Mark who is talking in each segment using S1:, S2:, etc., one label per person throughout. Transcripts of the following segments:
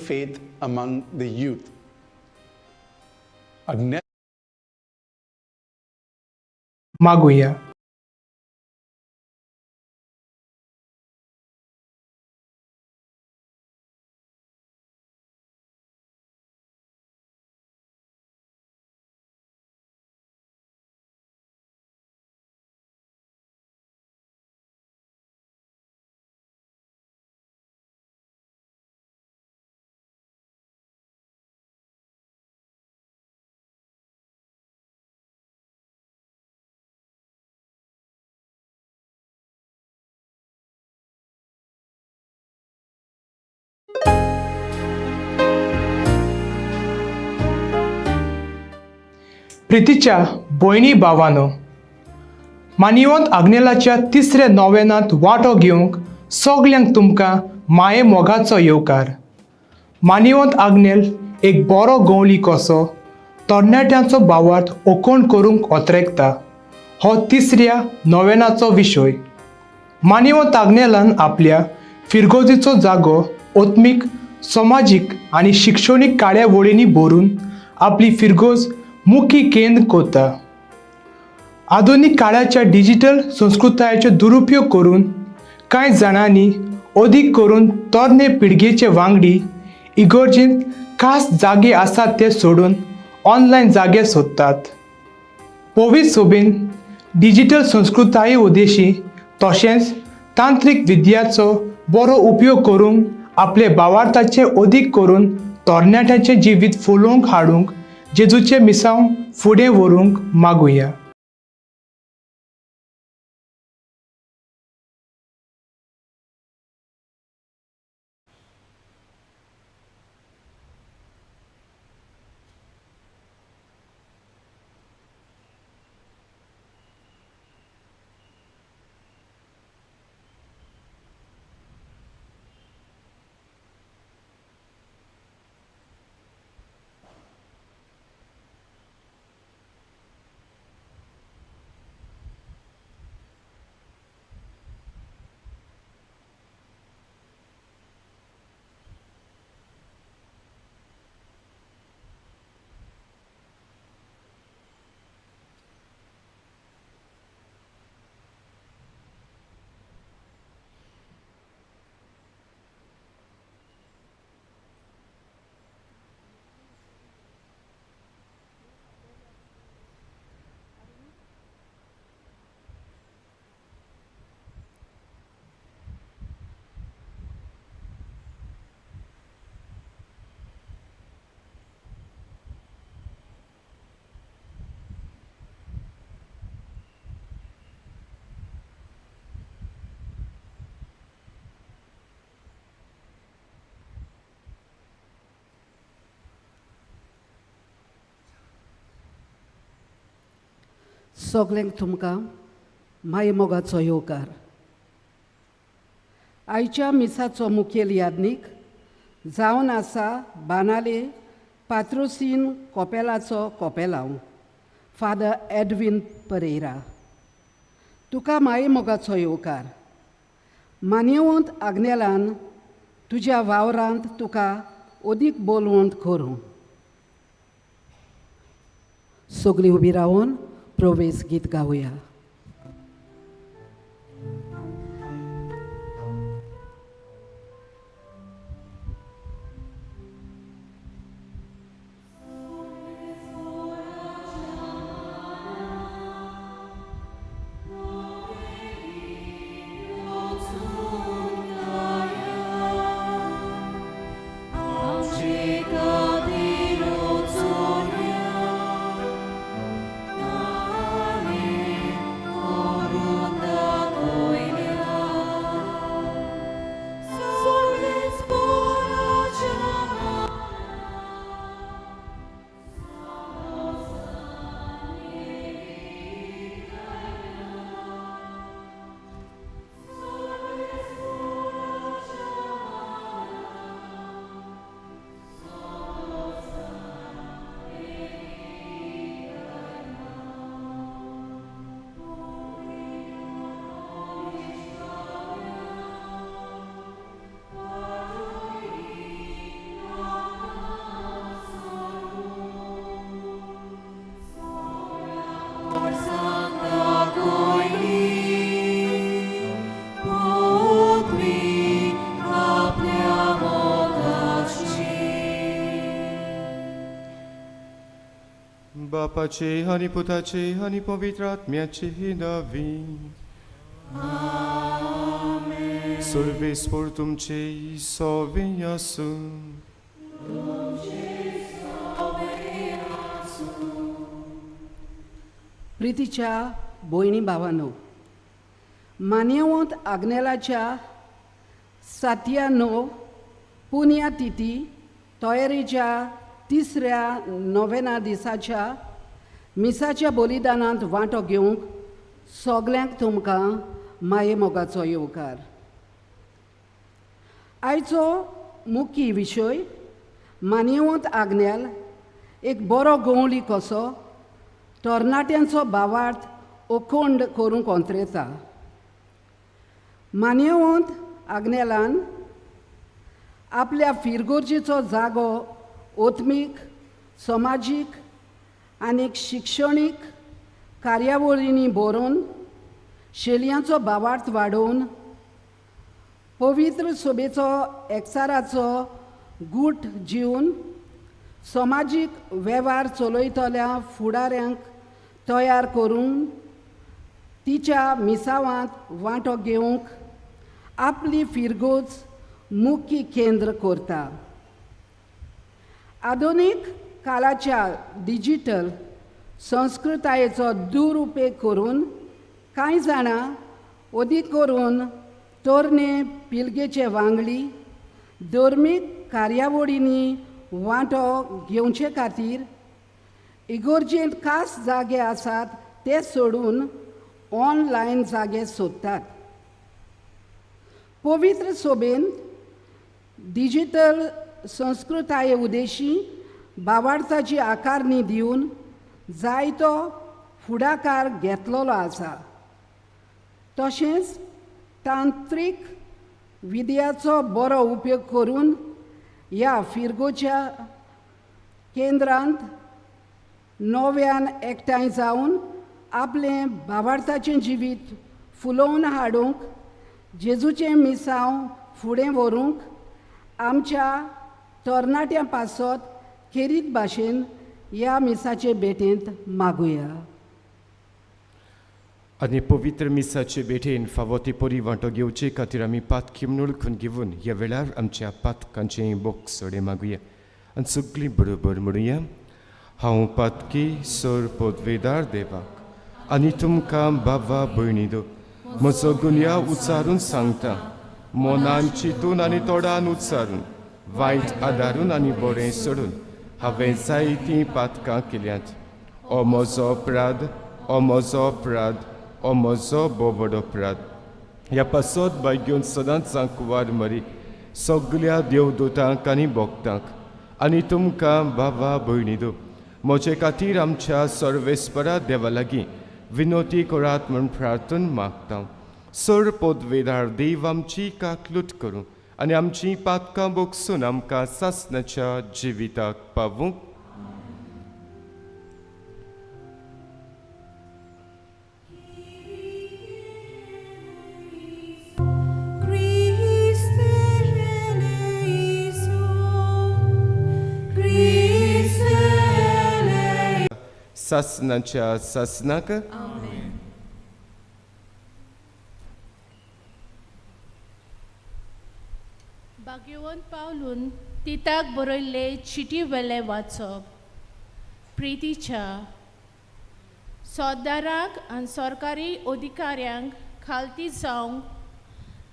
S1: faith among the youth. Agnes.
S2: मागूया. प्रितीच्या भयणी भावांनो, मानिवंत आग्नेलाच्या तिसऱ्या नोवेनांत वांटो घेवंक सगल्यांक तुमकां माये मोगाचो येवकार. मानिवंत आग्नेल एक बरो गवळी कसो तरणाट्यांचो भावार्थ ओकोण करूंक ओतरेकता हो तिसऱ्या नोवेनाचो विशय. मानिवंत आग्नेलान आपल्या फिरगोजीचो जागो ओत्मीक, समाजीक आनी शिक्षणीक कार्यावळींनी भरून आपली फिरगोज मुखी केंद्र कोता. आधुनीक काळाच्या डिजिटल संस्कृतायेचो दुरुपयोग करून कांय जाणांनी अदीक करून तरणे पिळगेचे वांगडी इगर्जेंत खास जागे आसात ते सोडून ऑनलायन जागे सोदतात. पवित्र सोबीन डिजिटल संस्कृताये उद्देशी तशेंच तांत्रीक विद्याचो बरो उपयोग करून आपले भावार्थाचे अदीक करून तरणाट्याचे जिवीत फुलोवंक हाडूंक जेजूचे मिसांव फुडें व्हरूंक मागुया.
S3: सगल्यांक तुमकां माये मोगाचो येवकार. आयच्या मिसाचो मुखेल यादनीक जावन आसा बानाले पात्रोसीन कोपेलाचो कोपेलांव फादर एडवीन परेरा. तुका माये मोगाचो येवकार. मानिवंत आग्नेलान तुज्या वावरांत तुका अदीक बोलवंत करूं. सगळीं उबी रावन प्रवेश गीत गावया.
S4: Alleluia. बापाचे आणि पुताचे आणि पवित्र आत्म्याचे नावी सर्वेस्पर तुमचे सोवे आसूं.
S3: प्रितीच्या भयणी भावांनो, मान्यवंत आग्नेलाच्या 7 पुण्यतिथी तयारीच्या 3ऱ्या नोवेना दिसाच्या मिसाच्या बलिदानांत वांटो घेवंक सगल्यांक तुमकां माये मोगाचो येवकार. आयचो मुख्य विशय मान्यवंत आग्नेल एक बरो गवळी कसो तरणाट्यांचो भावार्थ अखंड करूंक अंत्रेता. मान्यवंत आग्नेलान आपल्या फिरगोर्जेचो जागो ओत्मीक, समाजीक आनी शिक्षणीक कार्यावळींनी भरून शेलयांचो भावार्थ वाडोवन पवित्र सोबेचो एकचाराचो गूट जीवन समाजीक वेव्हार चलयतल्या फुडाऱ्यांक तयार करून तिच्या मिसावांत वांटो घेवंक आपली फिरगोज मुख्य केंद्र करता. आधुनीक काळाच्या डिजिटल संस्कृतायेचो दुरुपेग करून कांय जाणां अदीक करून तरणे पिळगेचे वांगडी धर्मीक कार्यावळींनी वांटो घेवचे खातीर इगोर्जेंत खास जागे आसात ते सोडून ऑनलायन जागे सोदतात. पवित्र सोबेन डिजिटल संस्कृताये उदेशी भावार्थाची आकारणी दिवन जायतो फुडाकार घेतलेलो आसा. तशेंच तांत्रीक विद्याचो बरो उपयोग करून ह्या फिरगोच्या केंद्रांत नव्यान एकठांय जावन आपलें भावार्थाचें जिवीत फुलोवन हाडूंक जेजूचें मिसांव फुडें व्हरूंक आमच्या तरणाट्यां पासत खेरीत भाशेन ह्या मिसाचे भेटेंत मागुया.
S4: आनी पवित्र मिसाचे भेटेन फावो ते परी वांटो घेवचे खातीर आमी पातकी म्हूण ओळखून घेवन ह्या वेळार आमच्या पातकांचे बोक सोडे मागुया आनी सगळीं बरोबर म्हणुया. हांव पातकी सर पदवेदार देवाक आनी तुमकां बाबा भयणीदो म्हजो गुन्या उच्चारून सांगता, मोनान चिंतून आनी तोंडान उच्चारून, वायट आदारून आनी बरें सोडून हांवें जायतीं पातकां केल्यांत. हो म्हजो अपराध, हो म्हजो अपराध, हो म्हजो बोबड अपराध. ह्या पासत भाग्योन सदांच कुवार मरी सगल्या देवदूतांक आनी भक्तांक आनी तुमकां बाबा भयणीदो म्हजे खातीर आमच्या सर्वेस्परा देवा लागीं विनोती करात म्हूण प्रार्थन मागता. सर पदवेदार देव आमची काकलूट करूं आनी आमची पातकां बोगसून आमकां सासणाच्या जिविताक पावूंक. सासणाच्या सासनाक
S5: भाग्यवंत पावलून तिताक बरयल्ले चिटी वेले वाचप. प्रितीच्या सौदारांक आनी सरकारी अधिकाऱ्यांक खालती जावंक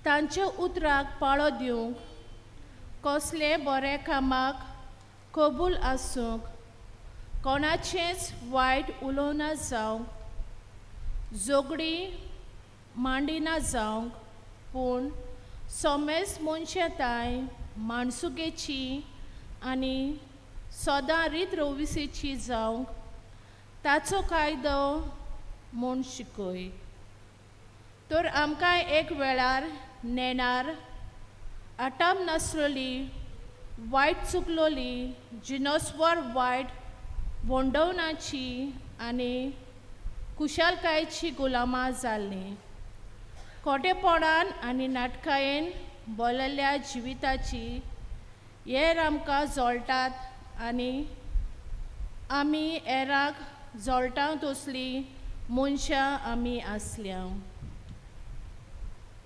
S5: तांच्या उतराक पाळो दिवंक कसले बरे कामाक कबूल आसूंक कोणाचेंच वायट उलोवना जावंक झगडी मांडिना जावंक पूण सोमेस मनशाताय माणसुकेची आनी सदां रीत रोविसेची जावंक ताचो कायदो म्हूण शिकय. तर आमकां एक वेळार नेणार आटाम नासलोली वायट चुकलोली जिनोस्वर वायट वोंडवनाची आनी कुशालकायेची गुलामां जाल्लीं. खोटेपणान आनी नाटकायेन बोलल्या जिविताची हेर आमकां जोळटात आनी आमी एराक जोळटांक तसली मनशां आमी आसल्या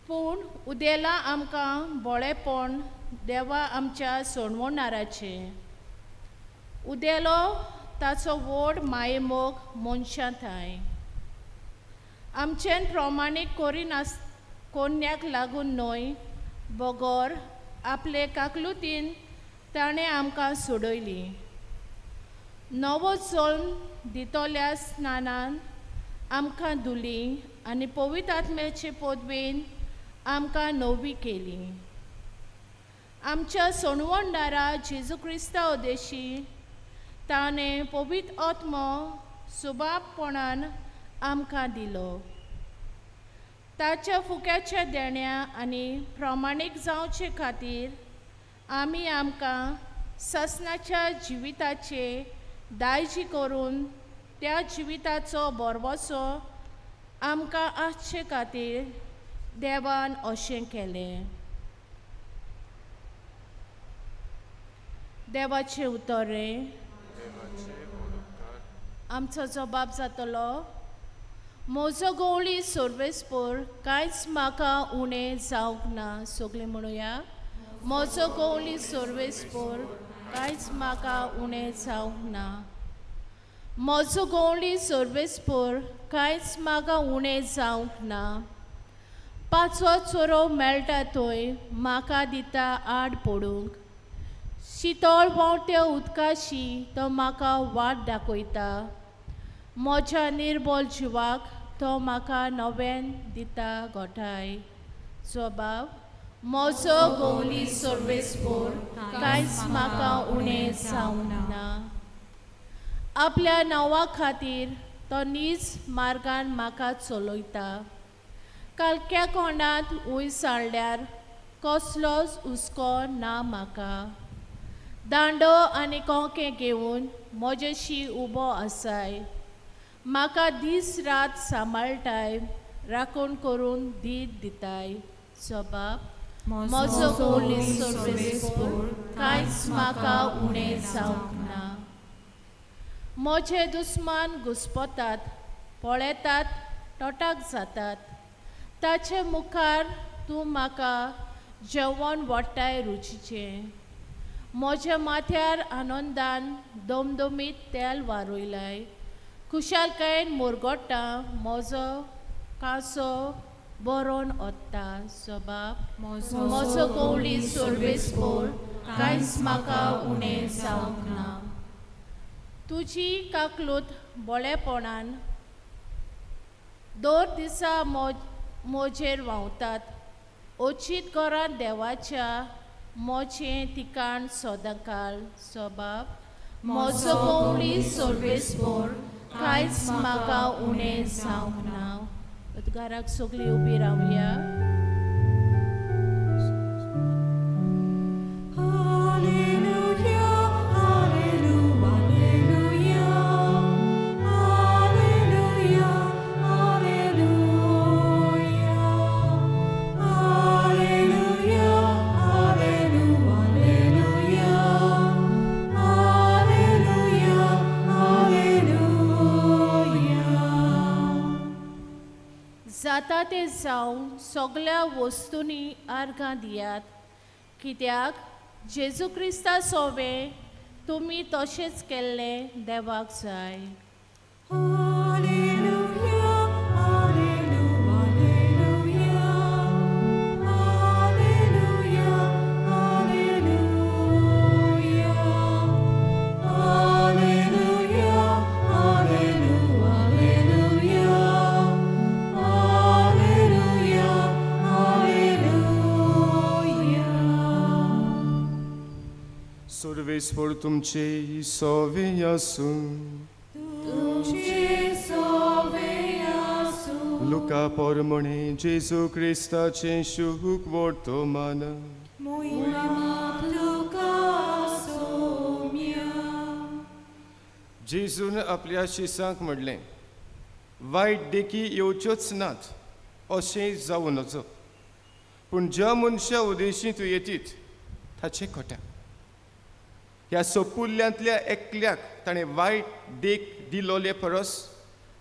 S5: पूण उदेला आमकां बोळेपण देवा आमच्या सोडवणाराचे उदेलो ताचो व्हड मायेमोग मनशां थंय आमचें प्रमाणीक कोन्याक लागून न्हय बगोर आपले काकलुतीन ताणें आमकां सोडयली नवो जल्म दितोल्या स्नानान आमकां धुली आनी पवित्र आत्म्याचे पदवेन आमकां नवी केली आमच्या सोणवणदारा जेजू क्रिस्ता उदेशी ताणें पवित्र आत्मो सुबाबपणान आमकां दिलो ताच्या फुक्याच्या देण्या आनी प्रमाणीक जावचे खातीर आमी आमकां ससनाच्या जिविताचे दायजी करून त्या जिविताचो बरवसो आमकां आसचे खातीर देवान अशें केलें देवाचें उतरें आमचो जबाब जातलो म्हजो गवळी सर्वेस्पर कांयच म्हाका उणें जावंक ना सगळीं म्हणुया म्हजो गवळी सर्वेस्पर कांयच म्हाका उणें जावंक ना म्हजो गवळी सर्वेस्पर कांयच म्हाका उणें जावंक ना पांचवो चोरो मेळटा थंय म्हाका दिता आड पडूंक शितळ व्हांवत्या उदकाशी तो म्हाका वाट दाखयता म्हज्या निर्बल जिवाक तो म्हाका नव्यान दिता गोठाय जबाब म्हजो गवळी सर्वेस्पर कांयच म्हाका उणें जावंक ना आपल्या नांवा खातीर तो नीज मार्गान म्हाका चलयता कालक्या कोंडांत वयर सारल्यार कसलोच हुस्को ना म्हाका दांडो आनी कोंकें घेवन म्हजेशी उबो आसाय म्हाका दीस रात सांबाळटाय राखण करून दीत दिताय जबाब म्हजो गवळी सर्वेस्पर कांयच म्हाका उणें जावंक ना म्हजे दुस्मान घुस्पतात पळेतात तोटाक जातात ताचे मुखार तूं म्हाका जेवण वाडटाय रुचीचें म्हज्या माथ्यार आनंदान दमदमीत तेल वारोयलाय खुशालकायेन मुरगोडटा म्हजो कांसो बरोवन ओत्ता जबाब म्हजो गवळी सर्वेस्पर कांयच म्हाका उणें जावंक ना तुजी काकलूत बोळेपणान दर दिसा म्हजेर व्हांवतात ओचीत घरांत देवाच्या मोचें तिकाण सोदाकाल जबाब म्हजो गवळी सर्वेस्पर कांयच म्हाका उणें जावंक ना घराक सगळीं उबी रावया जाता ते जावं सगळ्या वस्तूंनी आर्गां दियात कित्याक जेजू क्रिस्ता सोवे तुमी तशेंच केल्लें देवाक जाय
S4: सर्वेस्पर तुमचे सोवे आसूं लुका पोरमणे जेजू क्रिस्ताचें शुभ वर्तमान जेजून आपल्या शिसांक म्हणलें वायट देखी येवच्योच नात अशें जावं नजो पूण ज्या मनशा उदेशी तूं येतीत ताचें खोटा ह्या सोपुल्ल्यांतल्या एकल्याक ताणें वायट देख दिलोले परस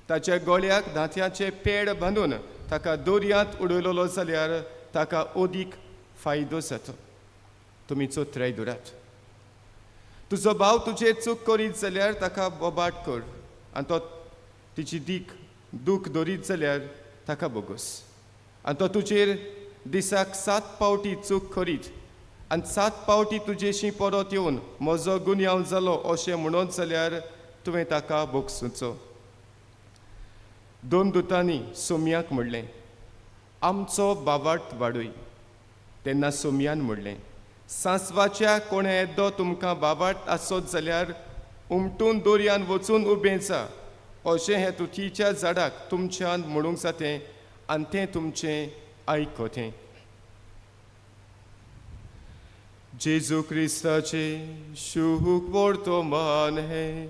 S4: ताच्या गळ्याक दांत्याचे पेड बांदून ताका दोरयांत उडयलोलो जाल्यार ताका ओदीक फायदो जाता. तुमी चोत्राय दुरात. तुजो भाव तुजे चूक करीत जाल्यार ताका बोबाट कर आनी तो तिची दूख धरीत जाल्यार ताका बोगस. आनी तो तुजेर दिसाक 7 पावटी चूक करीत आनी 7 पावटी तुजेशी परत येवन म्हजो गुन्यांव जालो अशें म्हणत जाल्यार तुवें ताका बोगसूचो. 2 दुतांनी सोमयाक म्हणलें, आमचो बावार्थ वाडय. तेन्ना सोमयान म्हणलें, सांसवाच्या कोणे येद्दो तुमकां बावार्थ आसत जाल्यार उमटून दोरयान वचून उबें जा. अशें हें तुतीच्या झाडाक तुमच्यान म्हणूंक जातें आनी तें तुमचें आयकतें. जेजू क्रिस्ताचे शुभ वर्तमान हें.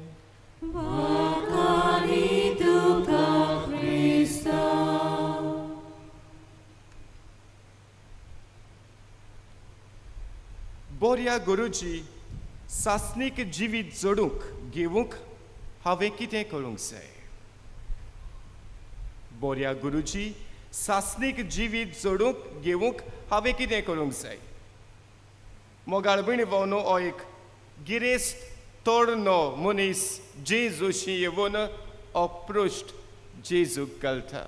S4: बोऱ्या गुरुजी, सासणीक जिवीत जोडूंक घेवूंक हांवें कितें करूंक जाय? बोऱ्या गुरुजी, सासणीक जिवीत जोडूंक घेवूंक हांवें कितें करूंक जाय? मोगाळबिणी भोंवनो हो एक गिरेस्त तोरनो मनीस जेजूशी येवन अप्रोश्ट जेजूक घालता.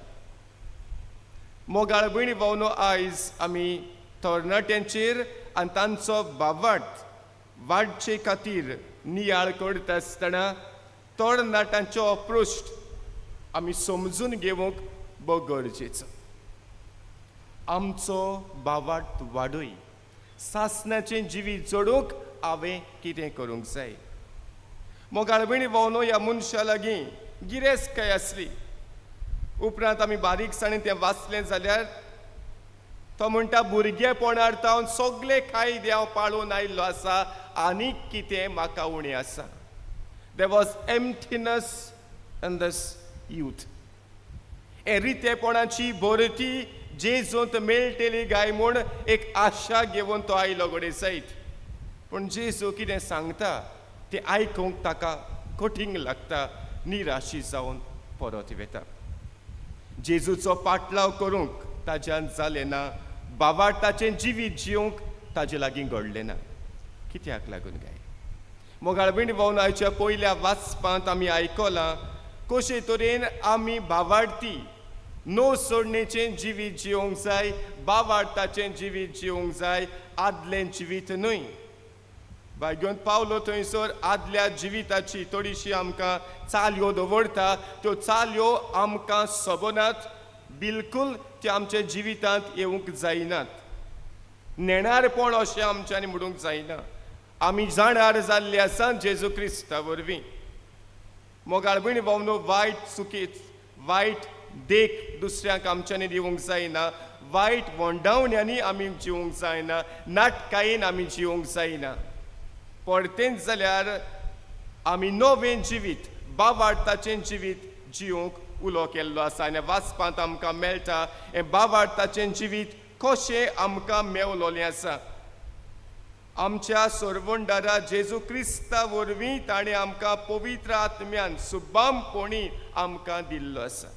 S4: मोगाळबिणी भोंवनो आयज आमी तरणाट्यांचेर आनी तांचो बावार्थ वाडचे खातीर नियाळ करता आसतना तरणाट्यांचो अप्रोश्ट आमी समजून घेवंक बो गरजेचो. आमचो बावार्थ वाडय. सासणाचें जिवीत जोडूंक हांवें कितें करूंक जाय? मोगाळबिणी भोंवनो ह्या मनशा लागीं गिरेस्तकाय आसली. उपरांत आमी बारीकसाणेन तें वाचलें जाल्यार तो म्हणटा, भुरगेपणांत हांव सगळे कायदे हांव पाळून आयिल्लो आसा, आनीक कितें म्हाका उणें आसा. There was emptiness in these youth. हे रितेपणाची भरती जेजूंत मेळटली काय म्हूण एक आशा घेवन तो आयलो घडये सयत. पूण जेजू कितें सांगता तें आयकूंक ताका कठीण लागता. निराशी जावन परत वेता. जेजूचो पाटलाव करूंक ताच्यान जालें ना. बावार्थाचें जिवीत जिवंक ताजे लागीं घडलें ना. कित्याक लागून काय? मोगाळबिणी भोंवनाच्या पयल्या वाचपांत आमी आयकलां कशे तरेन आमी बावार्थी नो सोडणेचें जिवीत जिवंक जाय, बावार्थाचें जिवीत जिवंक जाय, आदलें जिवीत न्हय. बाय घेवन पावलो थंयसर आदल्या जिविताची थोडीशी आमकां चालयो दवरता. त्यो चालयो आमकां सबनात. बिलकूल त्यो आमच्या जिवितांत येवंक जायनात. नेणारपण अशें आमच्यांनी म्हणूंक जायना. आमी जाणार जाल्ले आसा जेजू क्रिस्ता वरवीं. मोगाळबिणी भोंवनो वायट चुकीत वायट देख दुसऱ्यांक आमच्यांनी दिवंक जायना. वायट वोंडावण्यांनी आमी जिवंक जायना. नाटकायेन आमी जिवंक जायना. परतेंच जाल्यार आमी नवें जिवीत, बावार्थाचें जिवीत जिवंक उलो केल्लो आसा. आनी वाचपांत आमकां मेळटा हें बावार्थाचें जिवीत कशें आमकां मेवलोलें आसा. आमच्या सोरवंडारा जेजू क्रिस्ता वरवीं ताणें आमकां पवित्र आत्म्यान सुबामपणी आमकां दिल्लो आसा.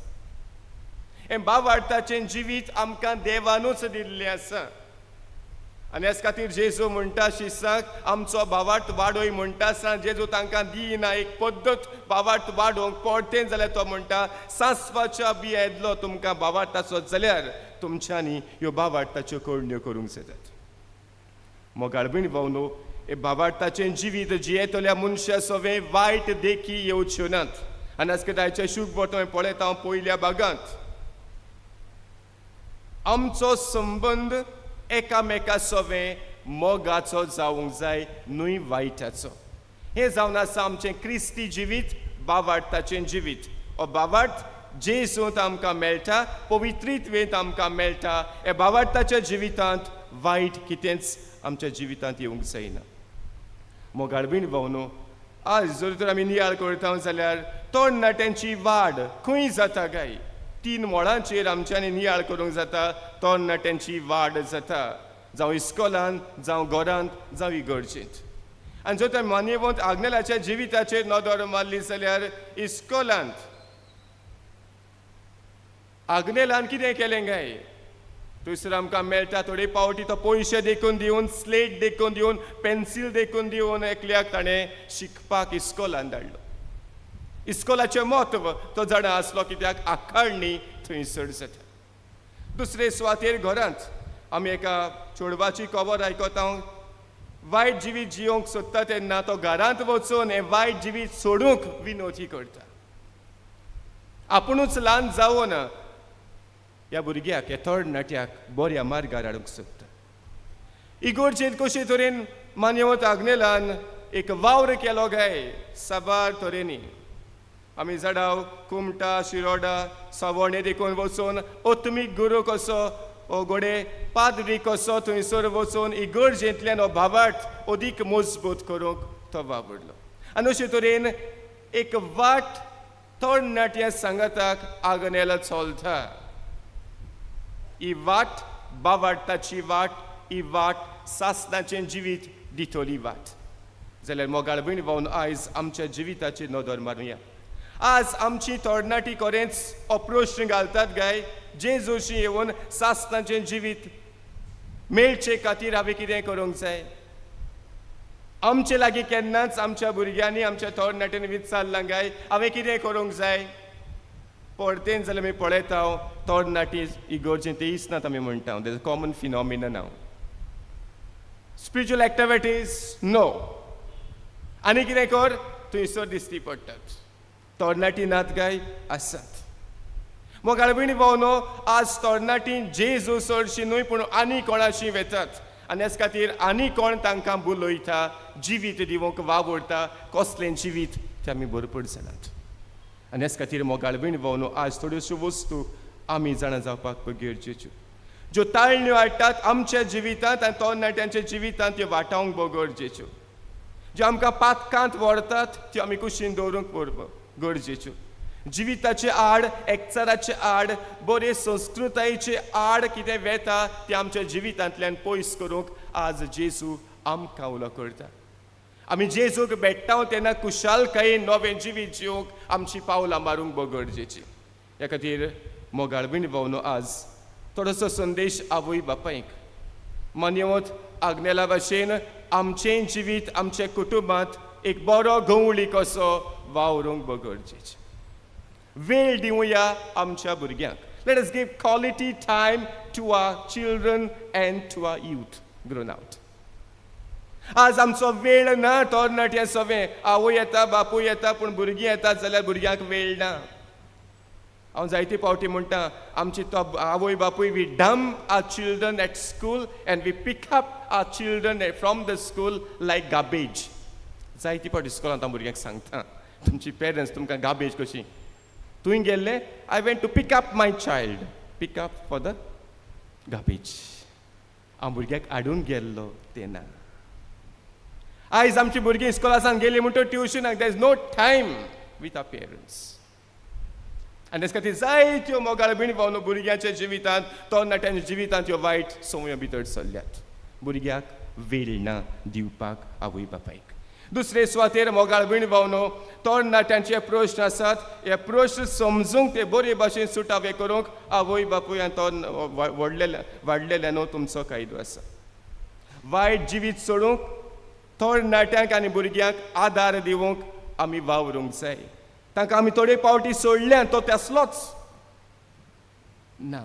S4: हें बावार्थाचें जिवीत आमकां देवानूच दिल्लें आसा. आनी ह्याच खातीर जेजू म्हणटा शिसाक आमचो बावार्थ वाडय म्हणटा आसतना जेजू तांकां दिना एक पद्दत बावार्थ वाडोवंक. पडतें जाल्यार तो म्हणटा, सांसवाच्या बिया येदलो तुमकां बावार्थ आसत जाल्यार तुमच्यांनी ह्यो बावार्थाच्यो कळण्यो करूंक जातात. मोगाळबिणी भोंवनो हे बावार्थाचें जिवीत जियेतल्या मनशा सवें वायट देखी येवच्यो नात. आनी ह्याच खातीर आयच्या शूभ वर्तमान पळयता हांव पयल्या भागांत आमचो संबंद एकामेका सवें मोगाचो जावंक जाय, न्हय वायटाचो. हें जावन आसा आमचें क्रिस्ती जिवीत, बावार्थाचें जिवीत. हो बावार्थ जेजूंत आमकां मेळटा, पवित्रीत्वेंत आमकां मेळटा. हे बावार्थाच्या जिवितांत वायट कितेंच आमच्या जिवितांत येवंक जायना. मोगाळबिणी भोंवनो आज जर तर आमी नियाळ करता जाल्यार तरणाट्यांची वाड खंय जाता काय? 3 मोळांचेर आमच्यांनी नियाळ करूंक जाता. तरणाट्यांची वाड जाता, जावं इस्कॉलांत, जावं घरांत, जावं इगर्जेंत. आनी जर तर मान्यवंत आग्नेलाच्या जिविताचेर नदर मारली जाल्यार इस्कॉलांत आग्नेलान कितें केलें काय थंयसर आमकां मेळटा थोडे पावटी तो पयशे देखून दिवन स्लेट देखून दिवन पेन्सील देखून दिवन एकल्याक ताणें शिकपाक इस्कॉलान धाडलो. इस्कॉलाचें म्हत्व तो जाणा आसलो कित्याक आखाडणी थंयसर जाता. दुसरे सुवातेर घरांत आमी एका चेडवाची खबर आयकता वायट जिवीत जियोंक सोदता तेन्ना तो घरांत वचून हें वायट जिवीत सोडूंक विनोदी करता. आपुणूच ल्हान जावन ह्या भुरग्याक ह्या तरणाट्याक बऱ्या मार्गार हाडूंक सोदता. इगोर्जेंत कशे तरेन मान्यवंत आग्नेलान एक वावर केलो काय साबार तरेनी. आमी झाडाव कुमटा शिरोडा सावणे देखून वचून ओत्मीक गुरू कसो ओ गोडे पाद्री कसो थंयसर वचून इगर्जेंतल्यान हो भावार्थ अदीक मजबूत करूंक तो वावरलो. आनी अशे तरेन एक वाट तरणाट्या सांगाताक आग्नेल चलता. ही वाट बावार्थाची वाट, ही वाट सासणाचें जिवीत दितली वाट. जाल्यार मोगाळ भयण भावन आयज आमच्या जिविताचेर नदर मारुया. आज आमची तरणाटी खरेंच हो प्रश्न घालतात काय जेजूशी येवन सासणाचें जिवीत मेळचे खातीर हांवें कितें करूंक जाय. आमचे लागीं केन्नाच आमच्या भुरग्यांनी आमच्या तरणाट्यांनी विचारलां काय हांवें कितें करूंक जाय. परतेन जाल्यार आमी पळयता तरणाटी इगोर्जेंत ते इसनात आमी म्हणटा देर कॉमन फिनॉमिनन हांव. स्पिरिच्युअल एक्टिविटीज नो आनी कितें कर थंयसर दिश्टी पडटात. तरणाटी नात काय आसात. मग भयणी भावनो आज तरणाटी जेजू चडशी न्हय पूण आनी कोणाशी वेतात आनी हेच खातीर आनी कोण तांकां बुलयता जिवीत दिवंक वावरता कसलें जिवीत तें आमी भरपूर जाणात. आनी हेच खातीर मोगाळ भयणी भावनो आज थोड्योश्यो वस्तू आमी जाणा जावपाक गरजेच्यो ज्यो ताळण्यो हाडटात आमच्या जिवितांत आनी तरणाट्यांच्या जिवितांत त्यो वाटावंक गरजेच्यो. ज्यो आमकां पातकांत व्हरतात त्यो आमी कुशीन दवरूंक गरजेच्यो. जिविताचे आड एकचाराचे आड बरे संस्कृतायेचे आड कितें वेता ते आमच्या जिवितांतल्यान पयस करूंक आज जेजू आमकां उलो करता. आमी जेजूक भेट्टा तेन्ना कुशालकायेन नवें जिवीत जिवंक आमची पावलां मारूंक गरजेची. ह्या खातीर मोगाळ भयणी भावनो आज थोडोसो संदेश आवय बापायक मान्यवंत आग्नेला भाशेन आमचें जिवीत आमच्या कुटुंबांत एक बरो गवळी कसो वावरूंक गरजेचें. वेळ दिवया आमच्या भुरग्यांक. Let us give quality time to our children and to our youth grown out. आज आमचो वेळ ना तरणाट्या सवें आवय येता बापूय येता पूण भुरगीं येतात जाल्यार भुरग्यांक वेळ ना. हांव जायते फावटी म्हणटा आमची तो आवय बापूय we dump our children at school and we pick up our children from the school like garbage. जायते फावटी स्कुलांत हांव भुरग्यांक सांगता तुमची पेरंट्स तुमकां गार्बेज कशी तुवें गेल्ले I went to pick up my child pick up for the garbage. हांव भुरग्याक हाडून गेल्लो तेन्ना. आयज आमची भुरगीं इस्कॉलासान गेलीं म्हणटच ट्युशनाक there is no time with our parents. आनी तेच खातीर जायत्यो मोगाळ भयणी भावनो भुरग्यांच्या जिवितांत तरणाट्यांच्या जिवितांत ह्यो वायट संवयो भितर चल्ल्यात. भुरग्याक वेळ ना दिवपाक आवय बापायक. दुसरे सुवातेर मोगाळ भयणी भावनो तरणाट्यांचे प्रश्न आसात. हे प्रश्न समजूंक ते बरे भाशेन सुटावे करूंक आवय बापूय आनी वाडलेल्यानो तुमचो कायदो आसा. वायट जिवीत सोडूंक तरणाट्यांक आनी भुरग्यांक आदार दिवंक आमी वावरूंक जाय. तांकां आमी थोडे पावटी सोडल्या तो तसलोच ना.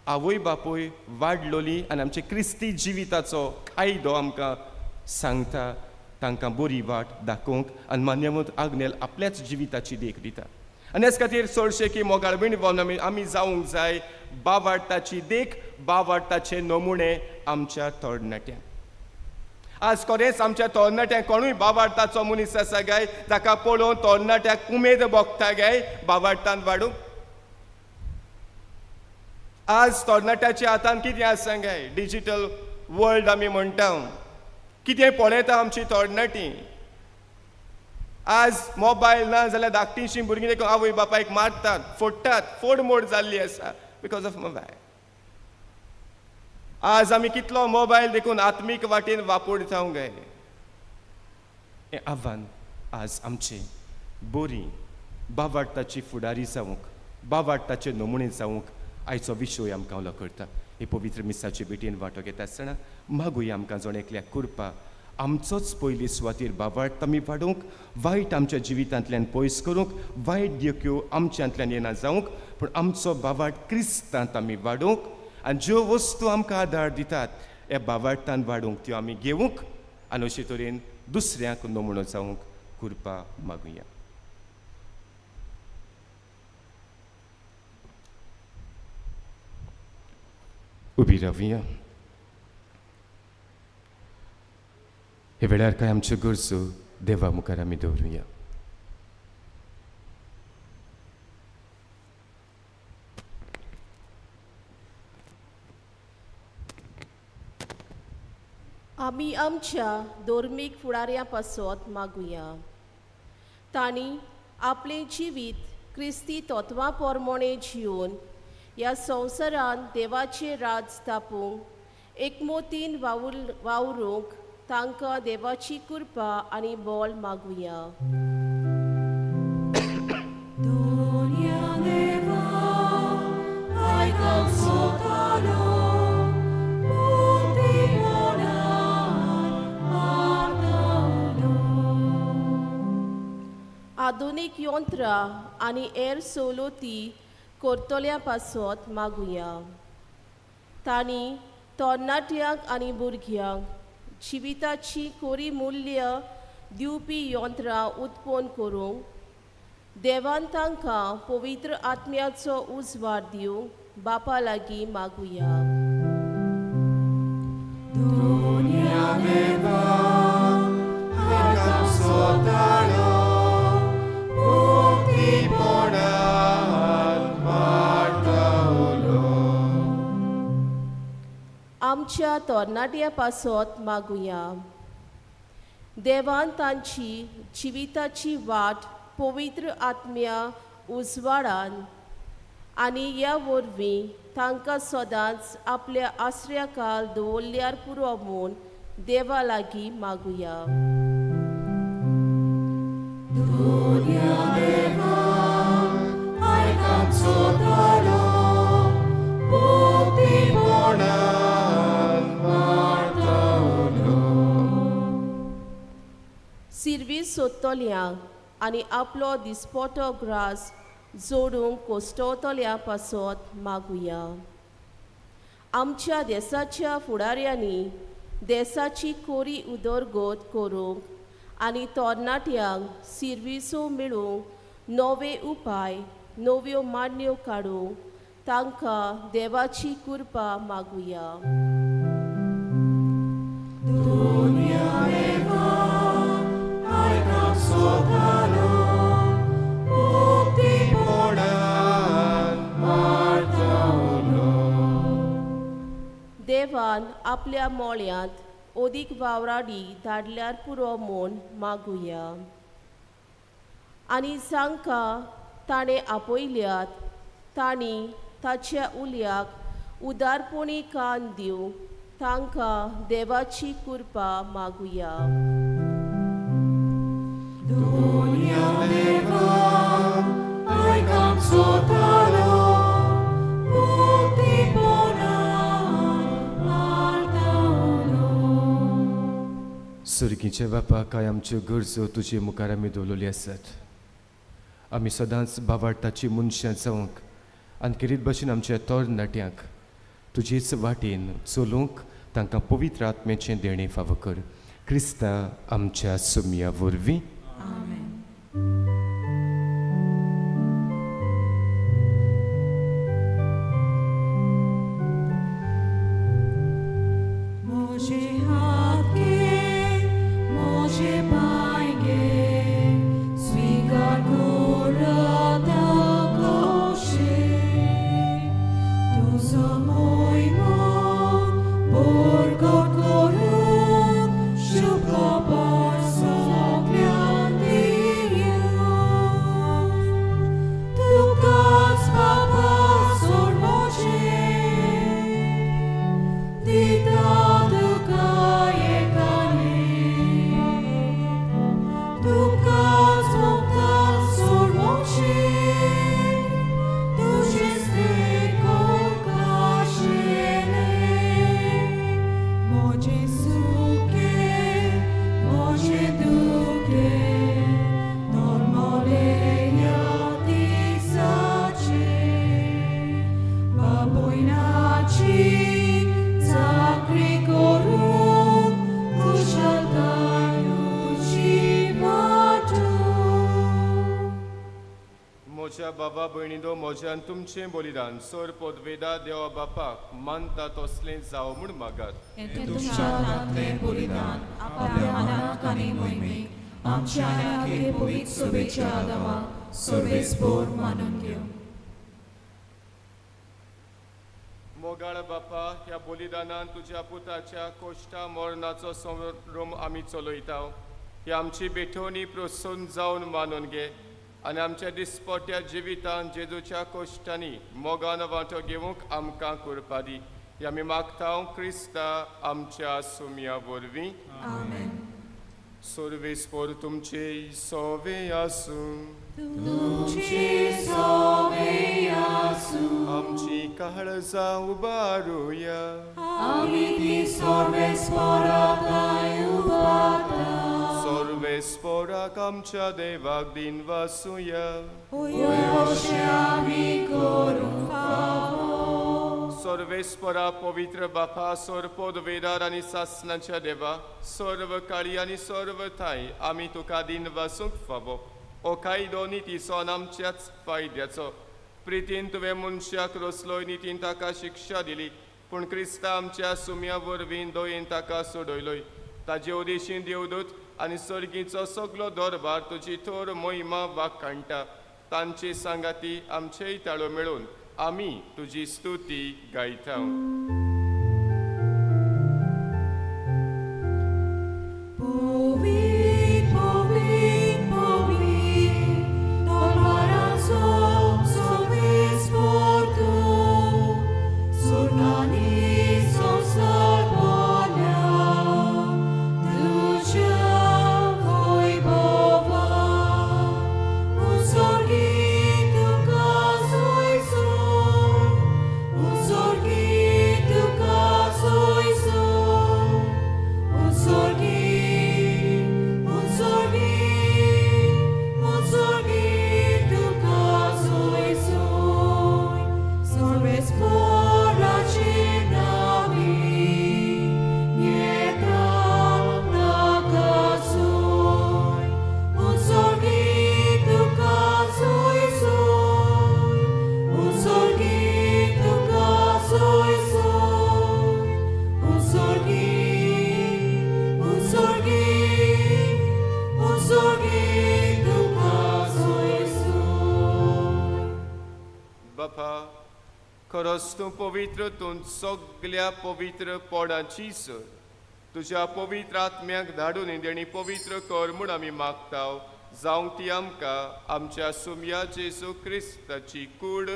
S4: आवय बापूय वाडलोली आनी आमचे क्रिस्ती जिविताचो कायदो आमकां सांगता तांकां बरी वाट दाखोवंक आनी मान्यवंत आग्नेल आपल्याच जिविताची देख दिता. आनी हेच खातीर चडशे की मोगाळ भयणी भावनो आमी जावंक जाय बावार्थाची देख बावार्थाचे नमुणे आमच्या तरणाट्यांक. आज खरेंच आमच्या तरणाट्यांक कोणूय बावार्थाचो मनीस आसा काय ताका पळोवन तरणाट्याक उमेद भोगता काय बावार्थांत वाडूंक. आज तरणाट्याच्या हातांत कितें आसा काय डिजिटल वर्ल्ड आमी म्हणटा कितें पळयता आमची तरणाटी. आज मोबायल ना जाल्यार धाकटीशीं भुरगीं देखून आवय बापायक मारतात फोडटात फोडमोड जाल्ली आसा बिकॉज ऑफ मोबायल. आज आमी कितलो मोबायल देखून आत्मीक वाटेन वापरता काय. हें आव्हान आज आमचें बोरी बावार्थाची फुडारी जावंक बावार्थाचे नमुणे जावंक आयचो विशय आमकां उलो करता. हे पवित्र मिसाचे भेटेन वांटो घेता आसतना मागुया आमकां जण एकल्या कृपा आमचोच पयली सुवातेर बावार्थ आमी वाडोवंक वायट आमच्या जिवितांतल्यान पयस करूंक वायट देख्यो आमच्यांतल्यान येना जावंक पूण आमचो बावार्थ क्रिस्तांत आमी वाडोवंक आनी ज्यो वस्तू आमकां आदार दितात ह्या बावार्थान वाडोवंक त्यो आमी घेवंक आनी अशे तरेन दुसऱ्यांक नमुणो जावंक कृपा मागुया. उबी रावया. हे वेळार कांय आमच्यो गरजो देवा मुखार आमी दवरुया.
S5: आमी आमच्या धर्मीक फुडाऱ्यां पासत मागुया. तांणी आपलें जिवीत क्रिस्ती तत्वां पोरमोणे जिवन ह्या संवसारांत देवाचें राज स्थापूंक एकमतीन वावरूंक तांकां देवाची कृपा आनी बोल मागुया. आधुनीक यंत्रां आनी हेर सवलती करतल्या पासत मागुया. तांणी तरणाट्यांक आनी भुरग्यांक जिविताची खरी मूल्य दिवपी यंत्रां उत्पन्न करूंक देवान तांकां पवित्र आत्म्याचो उजवाड दिवंक बापा लागीं मागुया. आमच्या तरणाट्यां पासत मागुया. देवान तांची जिविताची वाट पवित्र आत्म्या उजवाडान आनी ह्या वरवीं तांकां सदांच आपल्या आश्रयाखाल दवरल्यार पुरो म्हूण देवा लागीं मागुया. सिरवी सोदतल्यांक आनी आपलो दिसपटो ग्रास जोडूंक कोश्टवतल्या पासत मागुया. आमच्या देशाच्या फुडाऱ्यांनी देशाची खरी उदरगत करूंक आनी तरणाट्यांक सिरविसो मेळूंक नवे उपाय नव्यो मांडण्यो काडूंक तांकां देवाची कृपा मागुया. देवान आपल्या मोळ्यांत ओदीक वावराडी धाडल्यार पुरो म्हूण मागुया. आनी जांकां ताणें आपयल्यात तांणी ताच्या उल्याक उदारपणी कान दिवंक तांकां देवाची कृपा मागुया.
S4: सर्गीच्या बापा काय आमच्यो गरजो तुजे मुखार आमी दवरलेल्यो आसात. आमी सदांच बावार्थाची मनशां जावंक आनी किरीत भाशेन आमच्या तरणाट्यांक तुजेच वाटेन चलूंक तांकां पवित्र आत्म्याचें देणें फावो कर. क्रिस्ता आमच्या सुमया वरवीं.
S6: Shukra bar soglia
S4: मोच्या बाबा भयणीनो मोज्यान तुमचें बलिदान सोर पदवेदा देवा बापाक मानता तसलें जावं म्हूण मागात
S6: तुमच्या हातांतलें बलिदान आपल्या मनाक आनी मोहिमेक आमच्या आखे पवित्र सभेच्या आदामाक सर्वेस्पोर मानून घेवं.
S4: मोगाळ बापा ह्या बलिदानान तुज्या पुताच्या कोश्टा मरणाचो समारोम आमी चलयता. ही आमची बेठवणी प्रोत्सोहन जावन मानून घे आनी आमच्या दिसपट्या जिवितान जेजूच्या कोश्टांनी मोगान वांटो घेवंक आमकां करपा दी. ही आमी मागता क्रिस्ता आमच्या सुमया वरवीं.
S6: आमेन.
S4: सर्वेस्पोर तुमचे सोवे आसूं. आमची काळजां उबारुया. सर्वेस्पोराक आमच्या देवाक दिन वासुया. सर्वेस्परा पवित्र बापा सोरपोद वेदार आनी सासनाच्या देवा सर्व काळी आनी सर्व थाय आमी तुका दिन वासूंक फावो. ओ कायदो नितीसोन आमच्याच फायद्याचो. प्रितीन तुवें मनशाक रोसलोय नितीन ताका शिक्षा दिली पूण क्रिस्ता आमच्या सुम्या वरवीं दोयेन ताका सोडयलोय. ताजे उदेशीं देवदूत आनी सर्गीचो सगलो दरबार तुजी थोर मोहिमा वाखाणटा. तांचे सांगाती आमचेय ताळो मेळून आमी तुजी स्तुती गायता. खरोच तूं पवित्र तूं सगल्या पवित्र पोडाची सर. तुज्या पवित्र आत्म्याक धाडून देणी पवित्र कर म्हूण आमी मागता. जावं ती आमकां आमच्या सुमया जेजू क्रिस्ताची कूड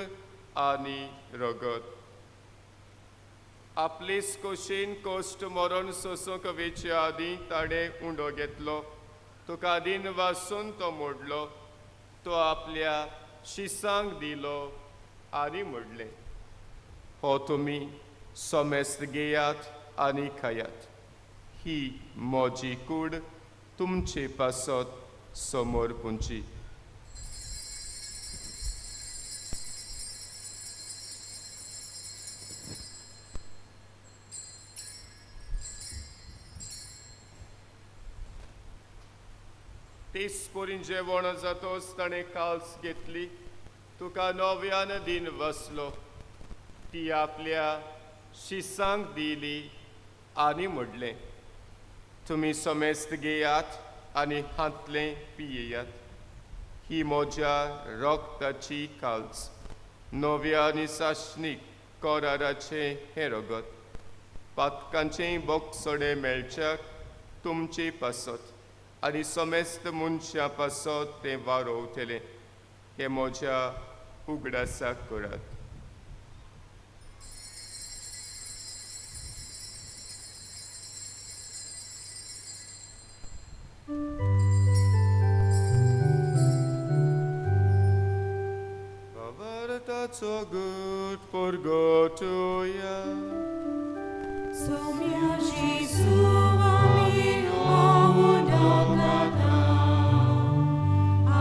S4: आनी रगत. आपलेच खोशेन कोश्ट मरण सोसूंक वेचे आदीं ताणें उंडो घेतलो. तुका दिन वासून तो मोडलो. तो आपल्या शिसांक दिलो आनी मोडलें. हो तुमी सोमेस्त घेयात आनी खायात. ही मोजी कूड तुमचे पासत समोर पुंची. तेच पोरीन जेवण जातोच ताणें काल्स घेतली. तुका नव्यान दिन वसलो. ती आपल्या शिसांक दिली आनी मोडलें. तुमी सोमेस्त घेयात आनी हातलें पियेयात. ही म्हज्या रगताची काल्स नव्या आनी साश्णीक कराराचें हें रगत. पातकांचें बोगसोडें मेळच्याक तुमचे पासत आनी सोमेस्त मनशां पासत तें वारोवतलें. हें म्हज्या उगडासाक करात. Vartaco gut purgotuja.
S6: Sumia Jesu ami oudokata.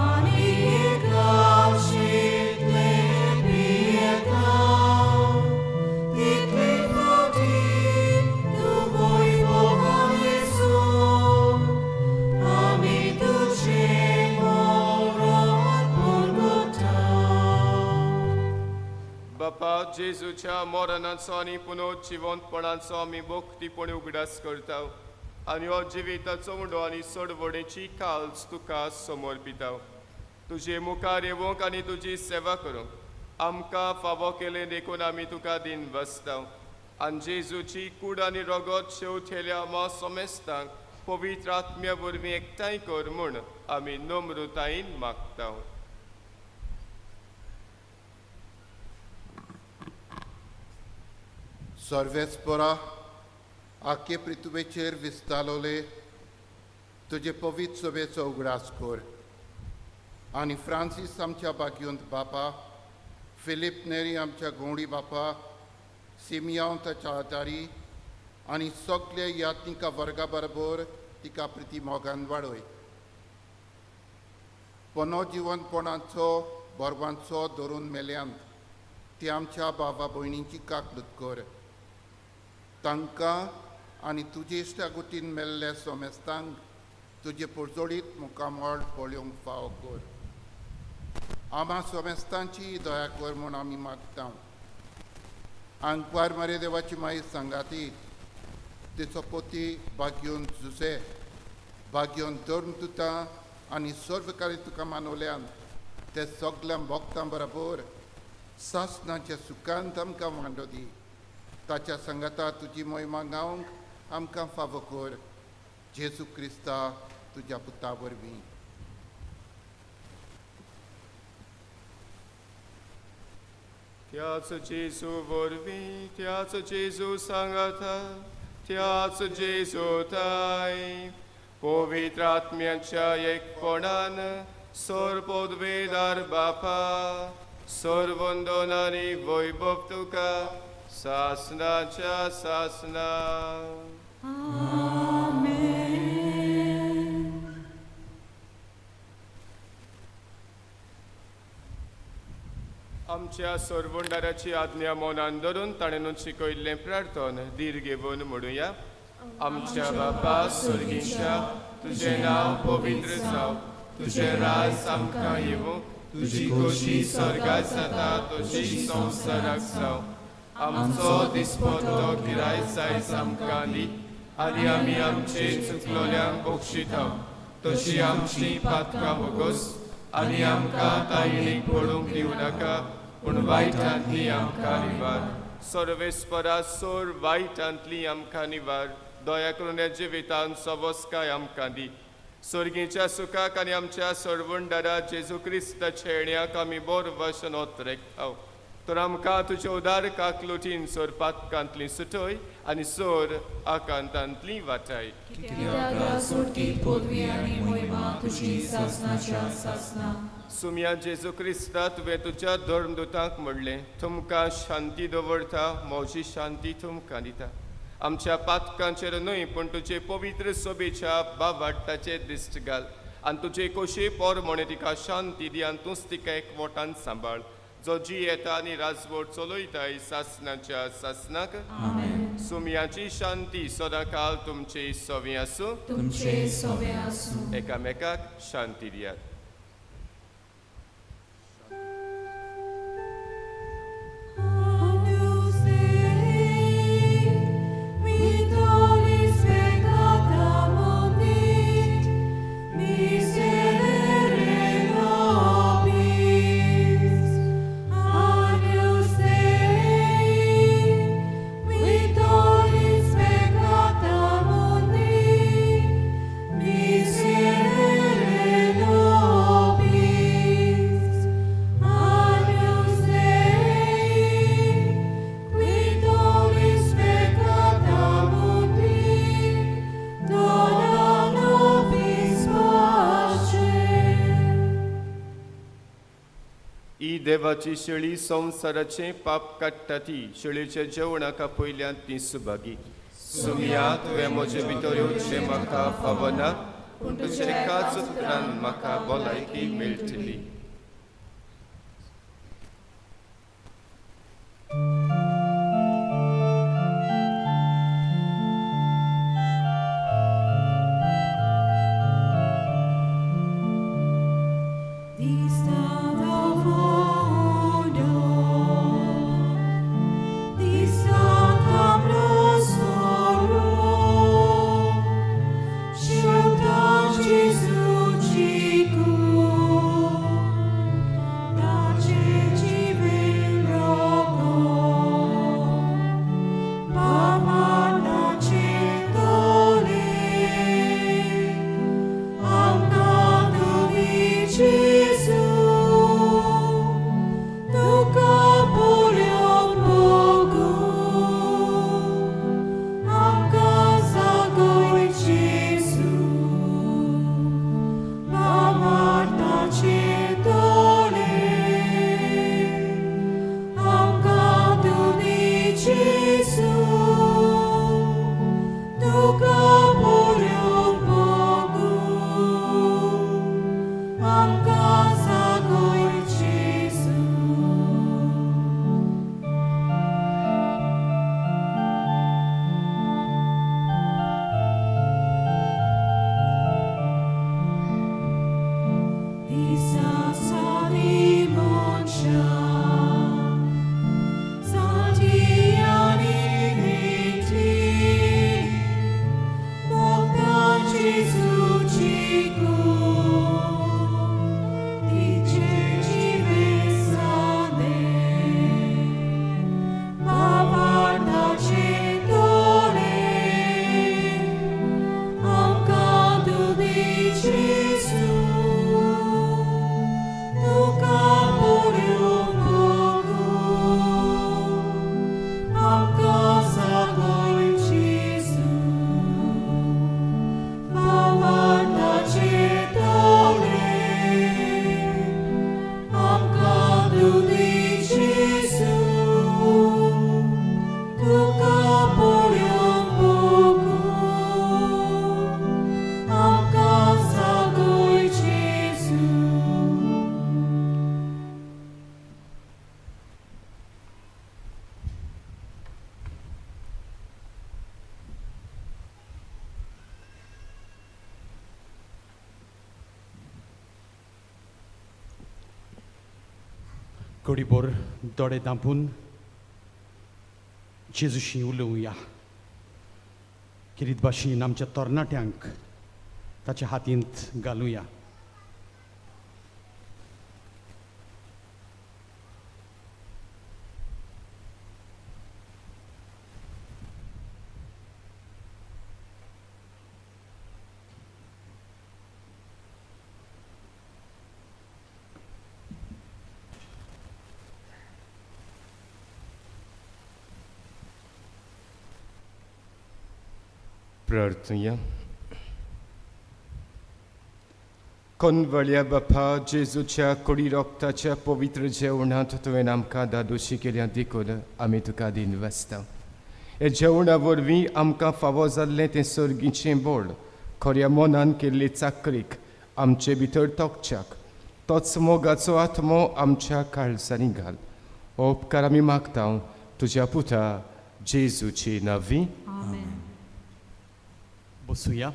S6: Ani eklavšit lepieta. Titli vodi tvoj Boha Jesu. Ami tuče morat purgota.
S4: जेजूच्या मरणाचो आनी पुनरुज्जीवनपणाचो आमी भक्तीपणे उगडास करता आनी हो जिविताचो उंडो आनी सोडवणेची काल्स तुका समर्पिता. तुजे मुखार येवंक आनी तुजी सेवा करूंक आमकां फावो केले देखून आमी तुका दिन बसता. आनी जेजूची कूड आनी रगत शेवथेल्या मा सोमेस्तांक पवित्र आत्म्या वरवीं एकठांय कर म्हूण आमी नम्रतायेन मागता.
S7: सर्वेस्परा आखे पृथ्वेचेर विस्तालोले तुजे पवित्र सभेचो उगडास कर आनी फ्रांसीस आमच्या बागयोंत बापा, फिलीप नेरी आमच्या गोंडी बापा, सिमियांव ताच्या आदारी आनी सगल्या यात्निका वर्गा बरोबर तिका प्रिती मोगान वाडय. पुनर्जीवनपणाचो बरवांचो धरून मेल्यांत ती आमच्या भावा भयणींची काकलूत कर. तांकां आनी तुजे इश्टागुतीन मेल्ल्या सोमेस्तांक तुजे पुर्जोळीत मुखामळ पळोवंक फाव कर. आम्हा सोमेस्तांची दया कर म्हूण आमी मागता. आंकवार मारे देवाची माई सांगाती तिचो पोती भाग्योन जुसे भाग्योन धरून तुता आनी सर्वकारी तुका मानवल्यान ते सगळ्या भक्तां बरोबर सासणाच्या सुखांत आमकां वांटो दी. ताच्या संगता तुजी महिमा गावंक आमकां फावो कर. जेजू क्रिस्ता तुज्या पुता वरवीं.
S4: त्याच जेजू वरवीं, त्याच जेजू सांगाता, त्याच जेजू ताय पवित्र आत्म्याच्या एकपणान सर्वोद्वेदार बापा सर्वंदन आनी वैभव तुका सासनाच्या सासना. आमच्या सर्वंडाराची आज्ञा मनान धरून ताणें शिकयल्लें प्रार्थन दीर घेवन म्हणुया. आमच्या बापा स्वर्गीच्या तुजें नांव पवित्र जावं, तुजें राज आमकां येवं, तुजी खोशी स्वर्गांत जाता तशी संवसाराक जावं. आमचो दिसपतो गिरायत जायज आमकां दी आनी आमी आमचे चुकलोल्यांक बक्षिता तशी आमची पातकां वगोस आनी आमकां तायणीक पडूंक दिवं नाका पूण वायटांतली आमकां निवार. सर्वेस्परा सोर वायटांतली आमकां निवार. दया करून हे जिवितांत सवस्काय आमकां दी. सर्गीच्या सुखाक आनी आमच्या सर्वंडारा जेजू क्रिस्ताच्या येण्याक आमी बोर वचन ओतरेकता. तर आमकां तुज्या उदार काकलुटीन सोर पातकांतली सुटय आनी सोर आकांतांतली वाटाय. सुम्या जेजू क्रिस्ता तुवें तुज्या धर्मदुतांक म्हणलें तुमकां शांती दवरता, म्हजी शांती तुमकां दिता. आमच्या पातकांचेर न्हय पूण तुजे पवित्र सोबेच्या बाबाटाचे दिश्ट घाल आनी तुजे खोशे पोर म्हणे तिका शांती दी आनी तूंच तिका एकवटान सांबाळ. जो जी येता आनी राजवट चलयताय सासनाच्या सासनाक. सुमयाची शांती सदांकाळ तुमचे सोबी आसूं. एकामेकाक शांती दियात. देवाची शेळी संवसाराचे पाप काडटा ती शेळीच्या जेवणाका पयल्यान ती सुभागी. सुमया तुवें म्हजे भितर येवचें म्हाका फावना पूण तुजे एकाच उतरान म्हाका भलायकी मेळटली.
S1: गोडीभर दोळे धांपून जेजूशी उलोवया. किरीत भाशेन आमच्या तरणाट्यांक ताच्या हातींत घालुया.
S4: प्रार्थना. कोनवळ्या बापा जेजूच्या कोडी रोगताच्या पवित्र जेवणांत तुवें आमकां दादोशी केल्या देखून आमी तुका दिनवासता. हे जेवणा वरवीं आमकां फावो जाल्लें तें सर्गीचें बोड खऱ्या मनान केल्ले चाकरीक आमचे भितर तोखच्याक तोच मोगाचो आत्मो आमच्या काळजांनी घाल. हो उपकार आमी मागता तुज्या पुता जेजूचे नांवी.
S1: बसूया.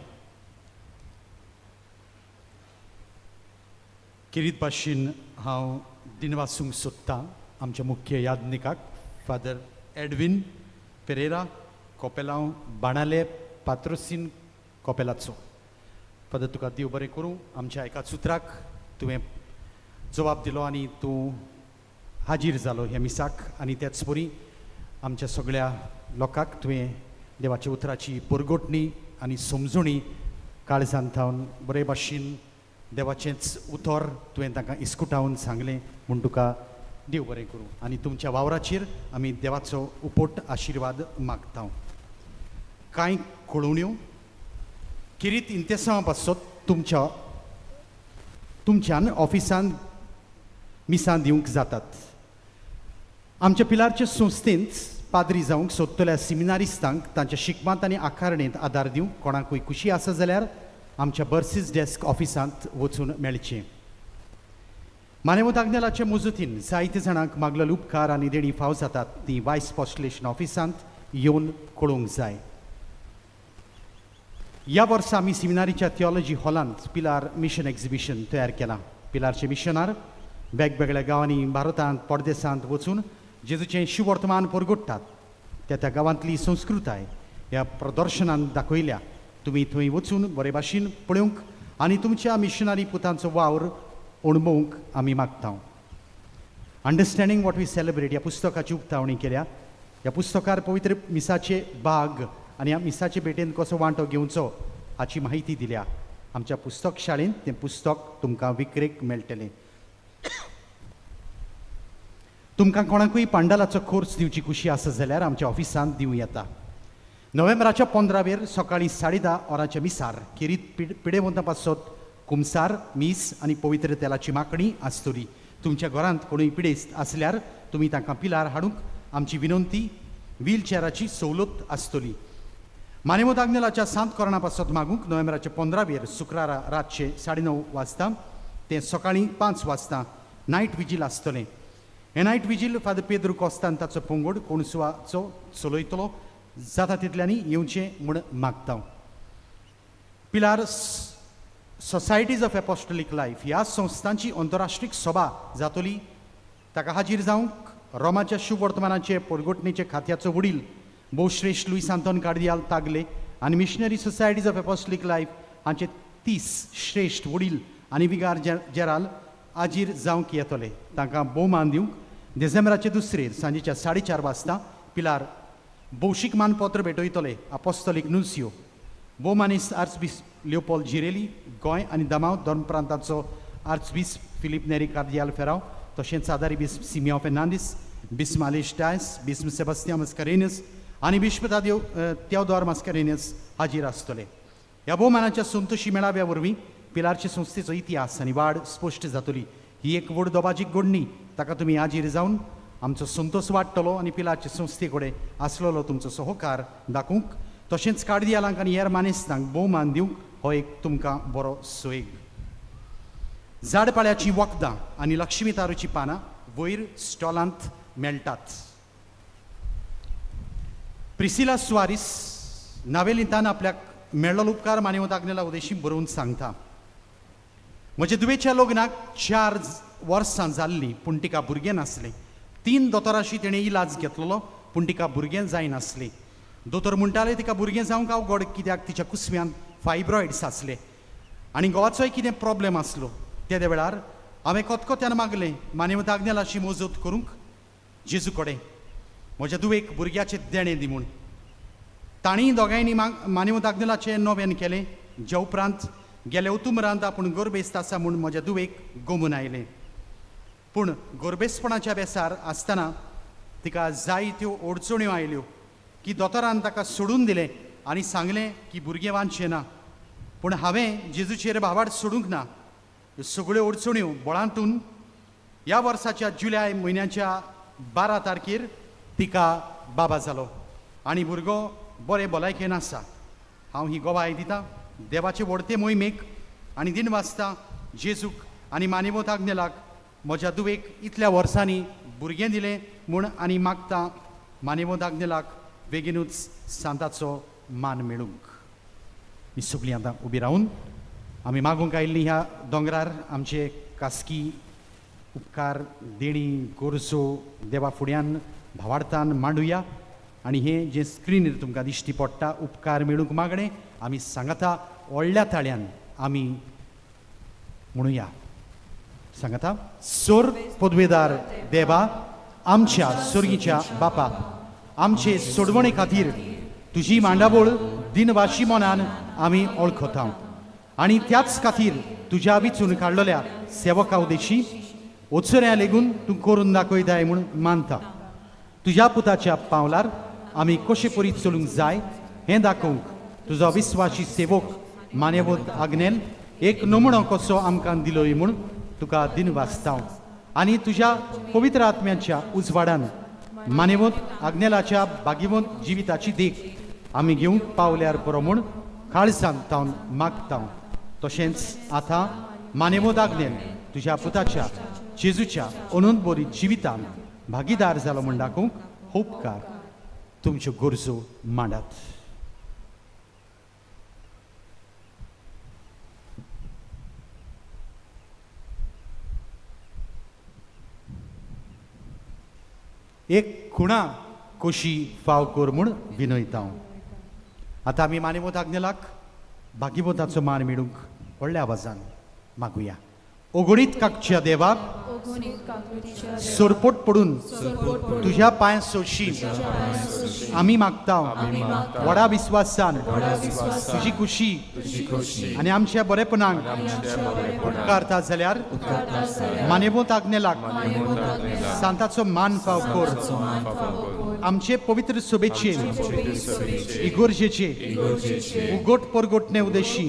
S1: किरीत भाशेन हांव दिनवासूंक सोदतां आमच्या मुख्य यादनिकाक फादर एडविन पेरेरा कोपेलांव बाणाले पात्रोसीन कोपेलाचो. फादर तुका देव बरें करूं. आमच्या एका सुत्राक तुवें जबाब दिलो आनी तूं हाजीर जालो ह्या मिसाक आनी त्याच परी आमच्या सगळ्या लोकांक तुवें देवाच्या उतराची परगोटणी आनी समजुणी काळजांत थावन बरे भाशेन देवाचेंच उतर तुवें तांकां इस्कुटावन सांगलें म्हूण तुका देव बरें करूं. आनी तुमच्या वावराचेर आमी देवाचो उपोट आशिर्वाद मागता. कांय कळोवण्यो किरीत इंतेसां पासत तुमच्यान ऑफिसान मिसां दिवंक जातात. आमच्या पिलारच्या संस्थेंत पाद्री जावंक सोदतल्या सिमिनारिस्तांक तांच्या शिकमांत आनी आकारणेंत आदार दिवंक कोणाकूय खुशी आसा जाल्यार आमच्या बर्सीस डेस्क ऑफिसांत वचून मेळचें. मानेवंत आग्नेलाच्या मुजतीन जायते जाणांक मागलेले उपकार आनी देणी फाव जातात ती वायस पोस्टलेशन ऑफिसांत येवन कळोवंक जाय. ह्या वर्सा आमी सिमिनारीच्या थियोलॉजी हॉलांत पिलार मिशन एक्झिबिशन तयार केलां. पिलारचे मिशनार वेगवेगळ्या गांवांनी भारतांत परदेसांत वचून जेजूचें शिवर्तमान परगोडटात. त्या गांवांतली संस्कृताय ह्या प्रदर्शनांत दाखयल्या. तुमी थंय वचून बरे भाशेन पळोवंक आनी तुमच्या मिशनरी पुतांचो वावर अणभवूंक आमी मागता. अंडरस्टँडींग वॉट वी सेलिब्रेट ह्या पुस्तकाची उक्तावणी केल्या. ह्या पुस्तकार पवित्र मिसाचे भाग आनी ह्या मिसाचे भेटेन कसो वांटो घेवचो हाची म्हायती दिल्या. आमच्या पुस्तक शाळेंत तें पुस्तक तुमकां विक्रेक मेळटलें. तुमकां कोणाकूय पांडलाचो कोर्स दिवची खुशी आसा जाल्यार आमच्या ऑफिसांत दिवं येता. नोव्हेंबराच्या 15 सकाळीं 10:30 वरांच्या मिसार किरीत पिडेवंता पासत कुमसार मीस आनी पवित्र तेलाची माकणी आसतली. तुमच्या घरांत कोणूय पिडेस्त आसल्यार तुमी तांकां पिलार हाडूंक आमची विनंती. व्हीलचॅराची सवलत आसतली. मानेवंत आग्नेलाच्या सांत कोरणा पासत मागूंक नोव्हेंबराच्या 15 शुक्रारा रातचे 9:30 वाजता ते सकाळीं 5 वाजता नायट विजील आसतलें. हे नायट विजील फादर पेद्रू कोस्तान ताचो पंगड कोणसुवाचो चलयतलो. जाता तितल्यांनी येवचें म्हूण मागता. पिलार सोसायटीज ऑफ एपोस्टोलीक लायफ ह्या संस्थांची अंतरराष्ट्रीय सभा जातली ताका हाजीर जावंक रोमाच्या शुभ वर्तमानाचे परगोटणेचे खात्याचो वडील भोवश्रेश्ठ लुईस आंतोन कार्दियाल तागले आनी मिशनरी सोसायटीज ऑफ एपोस्टोलीक लायफ हांचे 30 श्रेश्ठ वडील आनी विगार जेराल हाजीर जावंक येतले. तांकां भोवमान दिवंक डिसेंबराचे 2 सांजेच्या 4:30 वाजता पिलार भौशीक मानपत्र भेटयतले अपोस्तोलीक नुसियो भोवमानीस आर्चबिशप लिओपोल्ड जिरेली गोंय आनी दमाव दोन प्रांताचो आर्चबिशप फिलीप नेरी कार्दियाल फेराव तशेंच आदारी बिस्प सिमिओ फेर्नांदीस बिस्प मालेश डायस बिस्प सेबास्तियान मास्कारेनस आनी बिस्प तेओदोर मास्कारेनस हाजीर आसतले. ह्या भोवमानाच्या संतोशी मेळाव्या वरवीं पिलारचे संस्थेचो इतिहास आनी वाड स्पश्ट जातली. ही एक व्हड दोबाजीक घडणी. ताका तुमी हाजीर जावन आमचो संतोश वाडटलो आनी पिलारचे संस्थे कडेन आसलेलो तुमचो सहकार दाखोवंक तशेंच कार्दियालांक आनी हेर मानेस्तांक भोवमान दिवंक हो एक तुमकां बरो सोयग. झाडपाळ्याची वखदां आनी लक्ष्मी तारूची पानां वयर स्टॉलांत मेळटात. प्रिसिला सुवारीस नावेलिंतान आपल्याक मेळ्ळो उपकार मानेवंत आग्नेला उदेशी बरोवन सांगता. म्हज्या दुवेच्या लग्नाक 4 वर्सां जाल्लीं पूण तिका भुरगें नासलें. 3 दोतोराशी तिणें इलाज घेतलेलो पूण तिका भुरगें जायनासलें. दोतोर म्हणटाले तिका भुरगें जावंक अवघड कित्याक तिच्या कुसव्यांत फायब्रॉयड्स आसले आनी घोवाचोय कितें प्रॉब्लेम आसलो. त्या वेळार हांवें कोतकोत्यान मागलें मानेवंत आग्नेलाची मजत करूंक जेजू कडेन म्हज्या दुवेक भुरग्याचें देणें दी म्हूण. तांणीय दोगांयनी मानेवंत आग्नेलाचें नोवेन केलें. जे उपरांत गेले उतुमरांत आपूण गोरबेस्त आसा म्हूण म्हज्या दुवेक गमून आयलें. पूण गोरबेस्तपणाच्या बेसार आसतना तिका जायत्यो अडचण्यो आयल्यो की दोतोरान ताका सोडून दिलें आनी सांगलें की भुरगें वांचचें ना. पूण हांवें जेजूचेर भावार्थ सोडूंक ना. ह्यो सगळ्यो अडचण्यो बोळांतून ह्या वर्साच्या जुलय म्हयन्याच्या 12 तारखेर तिका बाबा जालो आनी भुरगो बरे भलायकेन आसा. हांव ही गोवाय दितां देवाचे व्हडते मोहिमेक आनी दिनवासता जेजूक आनी मानेवंत आग्नेलाक म्हज्या दुवेक इतल्या वर्सांनी भुरगें दिलें म्हूण आनी मागता मानेवंत आग्नेलाक बेगीनूच सांताचो मान मेळूंक. ही सगळीं आतां उबी रावन आमी मागूंक आयिल्लीं ह्या दोंगरार आमचे खासगी उपकार देणी गोरजो देवा फुड्यान भावार्थान मांडुया आनी हें जें स्क्रिनीर तुमकां दिश्टी पडटा उपकार मेळूंक मागणें आमी सांगता व्हडल्या ताळ्यान आमी म्हणुया. सांगता सोर पदवेदार देवा आमच्या सुर्गीच्या बापा आमचे सोडवणे खातीर तुजी मांडावळ दिनवाशी मनान आमी वळखता आनी त्याच खातीर तुज्या विचून काडलेल्या सेवका उदेशी ओचऱ्या लेगून तूं करून दाखयताय म्हूण मानता. तुज्या पुताच्या पावलार आमी कशे परी चलूंक जाय हें दाखोवंक तुजो विस्वासी सेवक मानेवंत आग्नेल एक नमुनो कसो आमकां दिलोय म्हूण तुका दिनवासता आनी तुज्या पवित्र आत्म्याच्या उजवाडान मानेवंत आग्नेलाच्या बागीवंत जिविताची देख आमी घेवंक पावल्यार बरो म्हूण काळजांत तावन मागता. तशेंच आतां मानेवंत आग्नेल तुज्या पुताच्या जेजूच्या अनंत बरी जिवितांत भागीदार जालो म्हूण दाखोवंक उपकार तुमच्यो गरजो मांडात. एक खुणा कोशी फाव कर म्हूण विनयता. आतां आमी मानेवंत आग्नेलाक भागीवताचो मान मेळूंक व्हडल्या आवाजान मागुया. ओगणीत काकच्या देवाक सोरपोट पडून तुज्या पांय सोडशी आमी मागता व्हडा विस्वासान तुजी खुशी आनी आमच्या बरेपणाक उपकारता जाल्यार मानेवंत आग्नेलाक सांताचो मान फाव कर. आमचे पवित्र सोबेचे इगोर्जेचे उगोट परगोटणे उदेशी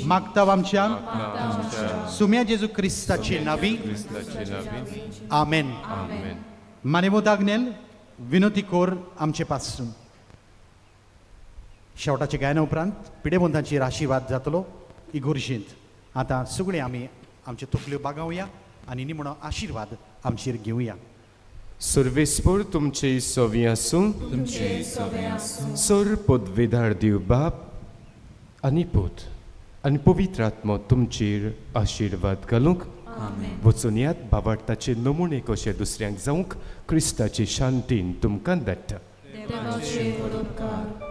S1: मागता आमच्या सुम्या जेजू क्रिस्ताचे नावी आमेन. मानेवंत आग्नेल विनोती कोर आमचे पासून शेवटाच्या गायना उपरांत पिडेवंतांचेर आशिर्वाद जातलो इगोर्जेंत. आतां सगळे आमी आमच्यो तकल्यो बागावया आनी निमणो आशिर्वाद आमचेर घेवया.
S4: सर्वेस्पर तुमचे सोवी आसूं सोर पदवेदार दिव बाप आनी पूत आनी पवित्र आत्मो तुमचेर आशिर्वाद घालूंक वचून यात भावार्थाचे नमुने कशे दुसऱ्यांक जावंक क्रिस्ताचे शांतीन तुमकां धाडटा
S6: देवाचे उपकार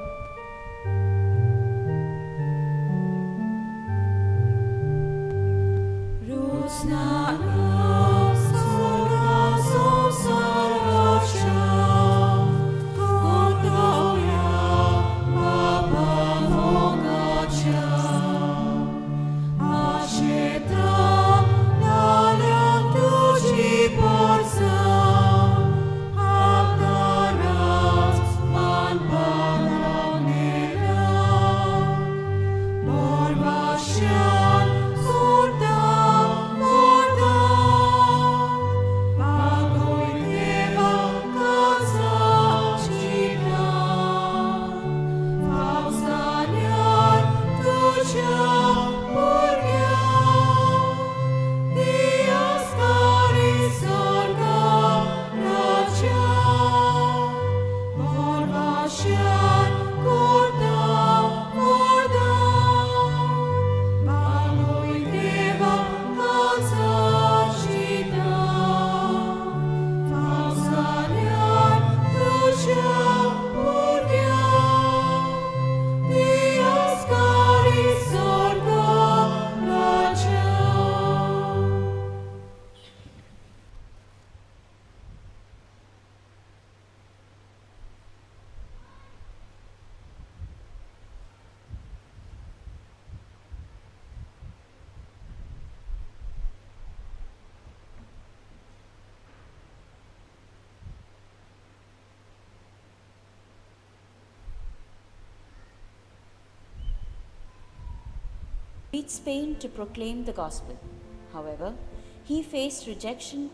S8: reached Spain to proclaim the gospel. However, he faced rejection